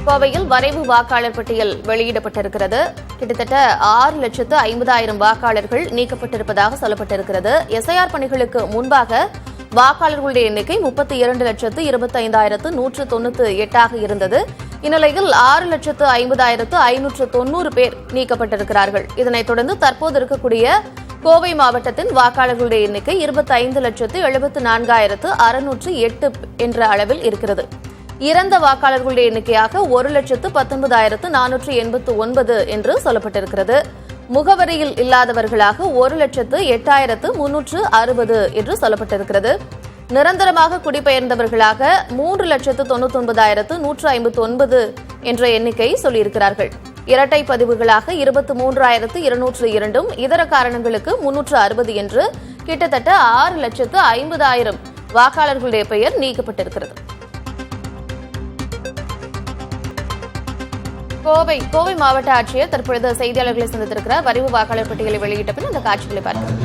கோவையில் வரைவு வாக்காளர் பட்டியல் வெளியிடப்பட்டிருக்கிறது. கிட்டத்தட்ட 6,50,000 வாக்காளர்கள் நீக்கப்பட்டிருப்பதாக சொல்லப்பட்டிருக்கிறது. எஸ்ஐஆர் பணிகளுக்கு முன்பாக வாக்காளர்களுடைய எண்ணிக்கை 32,25,198 இருந்தது. இந்நிலையில் 6,50,590 பேர் நீக்கப்பட்டிருக்கிறார்கள். இதனைத் தொடர்ந்து தற்போது இருக்கக்கூடிய கோவை மாவட்டத்தின் வாக்காளர்களுடைய எண்ணிக்கை 25,74,608 என்ற அளவில் இருக்கிறது. இறந்த வாக்காளர்களுடைய எண்ணிக்கையாக 1,19,489 என்று சொல்லப்பட்டிருக்கிறது. முகவரியில் இல்லாதவர்களாக 1,08,360 என்று சொல்லப்பட்டிருக்கிறது. நிரந்தரமாக குடிபெயர்ந்தவர்களாக 3,99,159 என்ற எண்ணிக்கை சொல்லியிருக்கிறார்கள். இரட்டை பதிவுகளாக 23,202 இதர காரணங்களுக்கு 360 என்று கிட்டத்தட்ட 6,50,000 வாக்காளர்களுடைய பெயர் நீக்கப்பட்டிருக்கிறது. கோவை மாவட்ட ஆட்சியர் தற்பொழுது செய்தியாளர்களை சந்தித்திருக்கிறார். வரைவு வாக்காளர் பட்டியலை வெளியிட்ட பின் அந்த காட்சிகளை பார்க்கலாம்.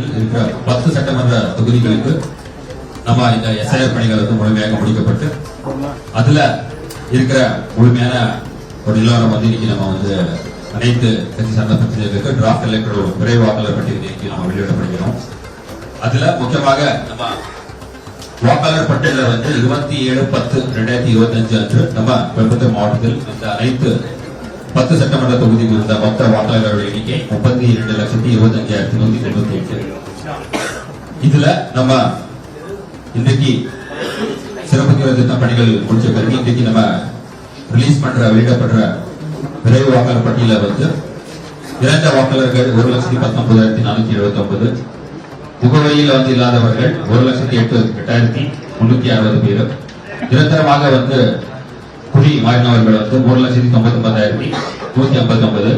10 சட்டமன்ற தொகுதிகளுக்கு நம்ம இந்த எஸ்ஐஆர் பணிகள் வந்து முழுமையாக முடிக்கப்பட்டு அதுல இருக்கிற முழுமையான ஒரு நிலவரம் வந்து இன்னைக்கு நம்ம வந்து அனைத்து கட்சி சார்ந்த பிரச்சனைகளுக்கு டிராப்ட் எலக்டர் விரைவு வாக்காளர் பட்டியல் நம்ம வெளியிடப்படுகிறோம். அதுல முக்கியமாக நம்ம வாக்காளர் பட்டியல வந்து 27/10/2025 அன்று நம்ம கோயம்புத்தூர் மாவட்டத்தில் இந்த அனைத்து 10 சட்டமன்ற தொகுதியில் இருந்த மொத்த வாக்காளர்கள் எண்ணிக்கை 32,25,198. இதுல நம்ம இன்றைக்கு சிறப்பு தீவிர திட்ட பணிகள் முடிச்ச பிறகு இன்றைக்கு நம்ம ரிலீஸ் பண்ற வெளியிடப்படுற விரைவு வாக்காளர் பட்டியல வந்து இறந்த வாக்காளர்கள் 1,19,479, முகவரியில் வந்து இல்லாதவர்கள் 1,08,360 பேர், நிரந்தரமாக வந்து குடி மாறினவர்கள் வந்து 3,99,159,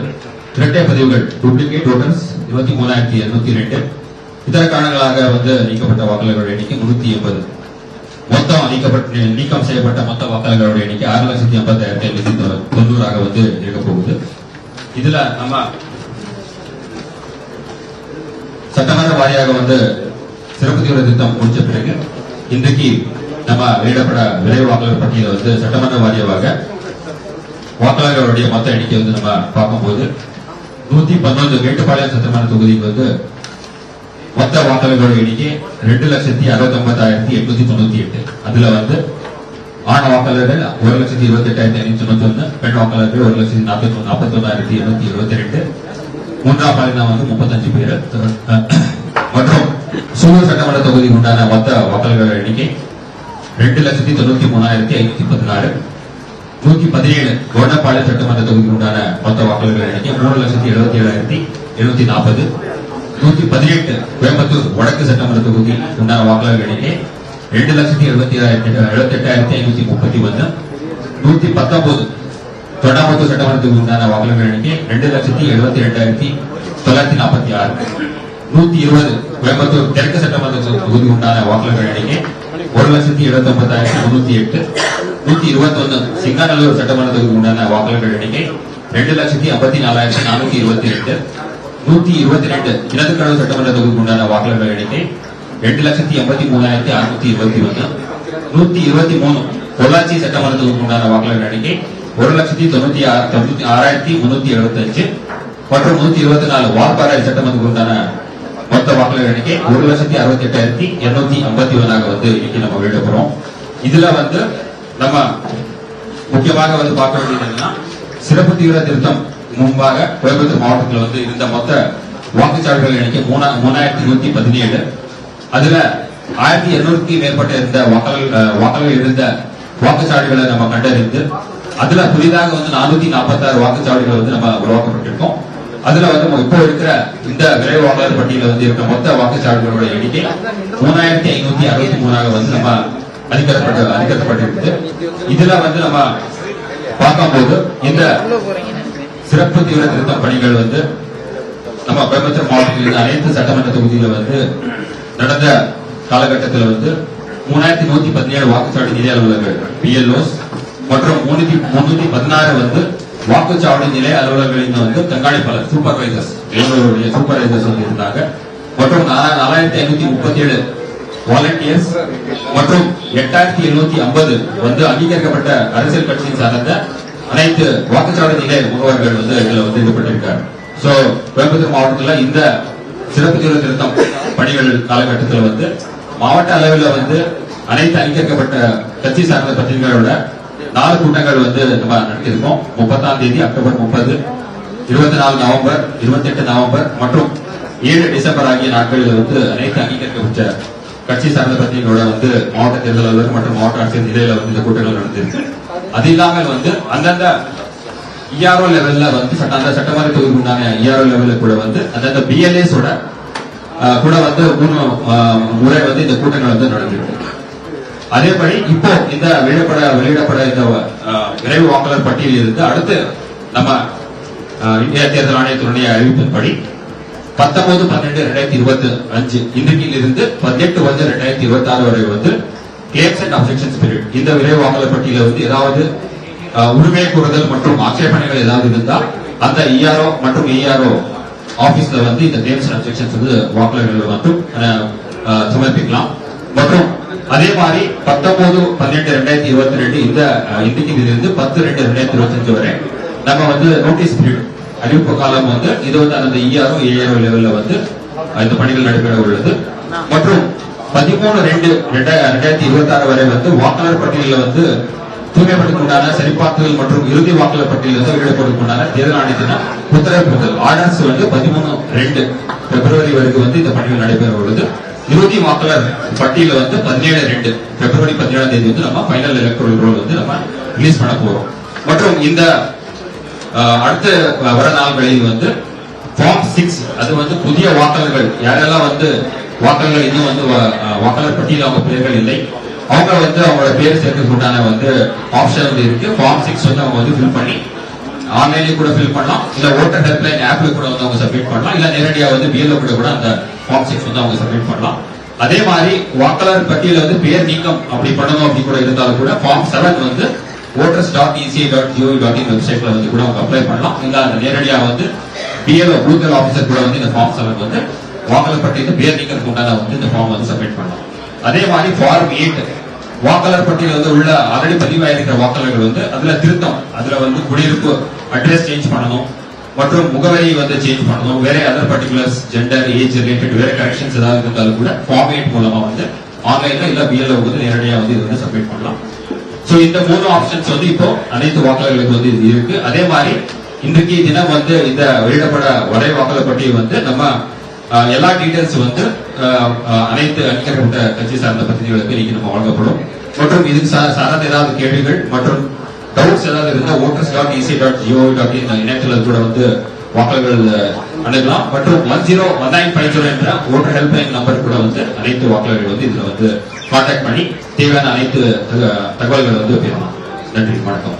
இரட்டை பதிவுகள் டூப்ளிகேட் ஓட்டர்ஸ் 23,802, இதர காரணங்களாக வந்து நீக்கப்பட்ட வாக்காளர்கள் எண்ணிக்கை 380. மொத்தம் நீக்கம் செய்யப்பட்ட மொத்த வாக்காளர்களுடைய எண்ணிக்கை 6,80,590 வந்து இருக்க போகுது. இதுல நம்ம சட்டமன்ற வாரியாக வந்து சிறப்பு தீவிர திட்டம் முடிச்ச பிறகு இன்றைக்கு நம்ம வெளியிடப்பட விரைவு வாக்காளர் பட்டியல வந்து சட்டமன்ற வாரியாக வாக்காளர்களுடைய மொத்த எண்ணிக்கை வந்து நம்ம பார்க்கும்போது 111 மேட்டுப்பாளையம் சட்டமன்ற தொகுதிக்கு வந்து மொத்த வாக்காளர்களுடைய எண்ணிக்கை 2,69,898. அதுல வந்து ஆண வாக்காளர்கள் 1,28,591, பெண் வாக்காளர்கள் 1,41,822, மூன்றாம் பாலினம் வந்து 35 பேர் மற்றும் சூலூர் சட்டமன்ற தொகுதிக்கு உண்டான மொத்த வாக்காளர்கள் எண்ணிக்கை 2,93,516. 117 கோடப்பாளையம் சட்டமன்ற தொகுதிக்கு உண்டான மொத்த வாக்காளர்கள் எண்ணிக்கை 3,77,740. 118 கோயம்புத்தூர் வடக்கு சட்டமன்ற தொகுதி உண்டான வாக்காளர்கள் எண்ணிக்கை 2,78,531. 119 தொண்டாமுத்தூர் சட்டமன்றத்துக்கு உண்டான வாக்காளர்கள் எண்ணிக்கை 2,72,946. 120 கோயம்புத்தூர் தெற்கு சட்டமன்ற தொகுதி உண்டான வாக்காளர்கள் எண்ணிக்கை 1,79,308. 121 சிங்காநல்லூர் சட்டமன்ற தொகுதி உண்டான வாக்காளர்கள் எண்ணிக்கை 2,54,422. 122 கிணத்துக்கடவு சட்டமன்ற தொகுதிக்கு உண்டான வாக்காளர்கள் எண்ணிக்கை 2,83,621. 123 பொள்ளாச்சி சட்டமன்ற தொகுதிக்கு உண்டான வாக்காளர்கள் எண்ணிக்கை 1,96,375 மற்றும் 124 வால்பாறை சட்டமன்றத்துக்கு உண்டான மொத்த வாக்காளர் எண்ணிக்கை 1,68,251 வந்து இன்னைக்கு நம்ம வெளியிட போறோம். இதுல வந்து நம்ம முக்கியமாக வந்து பார்க்க வேண்டியது என்னன்னா, சிறப்பு தீவிர திருத்தம் முன்பாக கோயம்புத்தூர் மாவட்டத்தில் வந்து இருந்த மொத்த வாக்குச்சாவடிகள் எண்ணிக்கை 3,117. அதுல 1,200க்கு மேற்பட்ட இருந்த வாக்காளர்கள் இருந்த வாக்குச்சாவடிகளை நம்ம கண்டறிந்து அதுல புதிதாக வந்து 446 வாக்குச்சாவடிகள் வந்து நம்ம உருவாக்கப்பட்டிருக்கோம். அதுல வந்து இப்போ இருக்கிற இந்த விரைவு வாக்காளர் பட்டியல வந்து இருக்கிற மொத்த வாக்குச்சாவடிகளோட எண்ணிக்கை 3,563 வந்து நம்ம அதிகரிக்கப்பட்டிருக்கு. இதுல வந்து நம்ம பார்க்கும்போது இந்த சிறப்பு தீவிர திருத்த பணிகள் வந்து நம்ம கோயம்புத்தூர் மாவட்டத்தில் அனைத்து சட்டமன்ற தொகுதியில வந்து நடந்த காலகட்டத்தில் வந்து 3,117 வாக்குச்சாவடி நிலை அலுவலர்கள் பிஎல்ஓஸ் மற்றும் 316 வந்து வாக்குச்சாவடி நிலை அலுவலர்களின் வந்து கண்காணிப்பாளர் சூப்பர்வைசர்ஸ் வந்து இருந்தாங்க. மற்றும் 4,537 வாலண்டியர்ஸ் மற்றும் 8,750 வந்து அங்கீகரிக்கப்பட்ட அரசியல் கட்சியின் சார்ந்த அனைத்து வாக்குச்சாவடி நிலைய முகவர்கள் வந்து இதுல வந்து ஈடுபட்டிருக்காரு. சோ கோயம்புத்தூர் மாவட்டத்தில் இந்த சிறப்பு தீவிர திருத்தம் பணிகள் காலகட்டத்தில் வந்து மாவட்ட அளவில் வந்து அனைத்து அங்கீகரிக்கப்பட்ட கட்சி சார்ந்த பத்திரிகைகளோட 4 கூட்டங்கள் வந்து நம்ம நடத்தியிருக்கோம். 30ஆம் தேதி அக்டோபர் 30, 24 நவம்பர், 28 நவம்பர் மற்றும் 7 டிசம்பர் ஆகிய நாட்களில் வந்து அனைத்து அங்கீகரிக்கப்பட்ட கட்சி சார்ந்த பத்திரிகைகளோட வந்து மாவட்ட தேர்தல் அலுவலர் மற்றும் மாவட்ட ஆட்சியர் நிலையில வந்து இந்த கூட்டங்கள் நடந்திருக்கு. அது இல்லாமல் வந்து அந்தந்த இஆர்ஓ லெவல்ல வந்து அந்த சட்டமன்ற தொகுதிக்கு உண்டான இஆர்ஓ லெவல்ல கூட வந்து அந்தந்த பிஎல்ஏஸோட கூட வந்து 3 முறை வந்து இந்த கூட்டங்கள் வந்து நடந்திருக்கு. அதேபடி இப்போ இந்த வெளியிடப்பட இந்த விரைவு வாக்காளர் பட்டியலில் இருந்து அடுத்து நம்ம இந்திய தேர்தல் ஆணையத்தினுடைய அறிவிப்பின்படி 19/12/2025 இன்றைக்கிலிருந்து 18/1/2026 வரை வந்து கிளைம்ஸ் அண்ட் அப்ஜெக்ஷன்ஸ் பீரியட். இந்த விரைவு வாக்காளர் பட்டியலில் வந்து ஏதாவது உரிமை கோருதல் மற்றும் ஆட்சேபனைகள் ஏதாவது இருந்தால் அந்த இஆர்ஓ மற்றும் ஏஆர்ஓ ஆபீஸ்ல வந்து இந்த கிளைம்ஸ் அண்ட் அப்ஜெக்ஷன்ஸ் வந்து வாக்காளர்கள் மட்டும் சமர்ப்பிக்கலாம். மற்றும் அதே மாதிரி 19/12/2022 இந்த இன்றைக்கிலிருந்து 10/2/2025 வரை நம்ம வந்து நோட்டீஸ் பீரியட் அறிவிப்பு காலம் வந்து இது வந்து அந்த இஆர்ஓ ஏஆர்ஓ லெவல்ல வந்து இந்த பணிகள் நடைபெற உள்ளது. மற்றும் 13/2/2026 வரை வந்து வாக்காளர் பட்டியலில் வந்து தூய்மைப்படுத்துவதற்கான சரிபார்த்தல் மற்றும் இறுதி வாக்காளர் பட்டியலில் வந்து வெளியிடப்படுவதற்கான தேர்தல் ஆணையத்தின உத்தரவிடுதல் ஆர்டர்ஸ் வந்து 13/2 பிப்ரவரி வரைக்கும் வந்து இந்த பணிகள் நடைபெற உள்ளது. இறுதி வாக்காளர் பட்டியல வந்து 17/2 பிப்ரவரி 17ஆம் தேதி வந்து நம்ம ஃபைனல் எலக்டோரல் ரோல் வந்து நம்ம ரிலீஸ் பண்ண போறோம். மற்றும் இந்த அடுத்த வர நாள்களில் வந்து ஃபார்ம் 6 அது வந்து புதிய வாக்காளர்கள் யாரெல்லாம் வந்து வாக்காளர்கள் இன்னும் வந்து வாக்காளர் பட்டியலில் அவங்க பெயர்கள் இல்லை அவங்க வந்து அவங்களோட பேர் சேர்க்கறதுக்கான வந்து ஆப்ஷன் வந்து இருக்கு. ஃபார்ம் 6 வந்து அவங்க வந்து ஃபில் பண்ணி ஆன்லைன்ல கூட ஃபில் பண்ணலாம், இல்ல ஓட்டர் ஹெல்ப்லைன் ஆப்ல கூட வந்து அவங்க சப்மிட் பண்ணலாம், இல்ல நேரடியா வந்து பிஎல்ஓ கூட அந்த ஃபார்ம் 6 வந்து அவங்க சப்மிட் பண்ணலாம். அதே மாதிரி வாக்காளர் பட்டியல வந்து பேர் நீக்கம் அப்படி பண்ணணும் அப்படி கூட இருந்தாலும் கூட ஃபார்ம் 7 வந்து voters.eci.gov.in வெப்சைட்ல வந்து கூட அவங்க அப்ளை பண்ணலாம். இல்ல அந்த நேரடியா வந்து பிஎல்ஓ பூத் ஆபீசர் கூட வந்து இந்த ஃபார்ம் 7 வந்து வாக்காளர் பட்டியல பேர் நீக்கிறதுக்கு உண்டான வந்து இந்த ஃபார்ம் வந்து சப்மிட் பண்ணலாம். அதே மாதிரி ஃபார்ம் 8 வாக்காளர் பட்டியல வந்து உள்ள ஆல்ரெடி பதிவாயிருக்கிற வாக்காளர்கள் வந்து அதுல திருத்தம், அதுல வந்து குடியிருப்பு அட்ரஸ் சேஞ்ச் பண்ணணும் மற்றும் முகவரி வந்து சேஞ்ச் பண்ணணும், வேற other particulars gender age related வேற கரெக்ஷன்ஸ் ஏதாவது இருந்தாலும் கூட ஃபார்ம் 8 மூலமா வந்து ஆன்லைன்ல இல்ல பிஎல்ஓ வந்து நேரடியா வந்து இது வந்து சப்மிட் பண்ணலாம். சோ இந்த 3 ஆப்ஷன்ஸ் வந்து இப்போ அனைத்து வாக்காளர்களுக்கு வந்து இது இருக்கு. அதே மாதிரி இன்றைக்கு தினம் வந்து இந்த வெளியிடப்பட வரை வாக்காளர் பட்டியல் வந்து நம்ம எல்லா டீடைல்ஸ் வந்து அனைத்து அங்கீகரிக்கப்பட்ட கட்சி சார்ந்த பத்திரிகைகளுக்கு இன்னைக்கு நம்ம வழங்கப்படும். மற்றும் இதுக்கு சார்ந்த ஏதாவது கேள்விகள் மற்றும் டவுட்ஸ் ஏதாவது இருந்தால் voters.ec.gov.in இணையத்தில் கூட வந்து வாக்காளர்கள் அணுகலாம். மற்றும் 101950 என்ற ஓட்டர் ஹெல்ப்லைன் நம்பர் கூட வந்து அனைத்து வாக்காளர்கள் வந்து இதுல வந்து கான்டாக்ட் பண்ணி தேவையான அனைத்து தகவல்களை வந்து பெறலாம். நன்றி, வணக்கம்.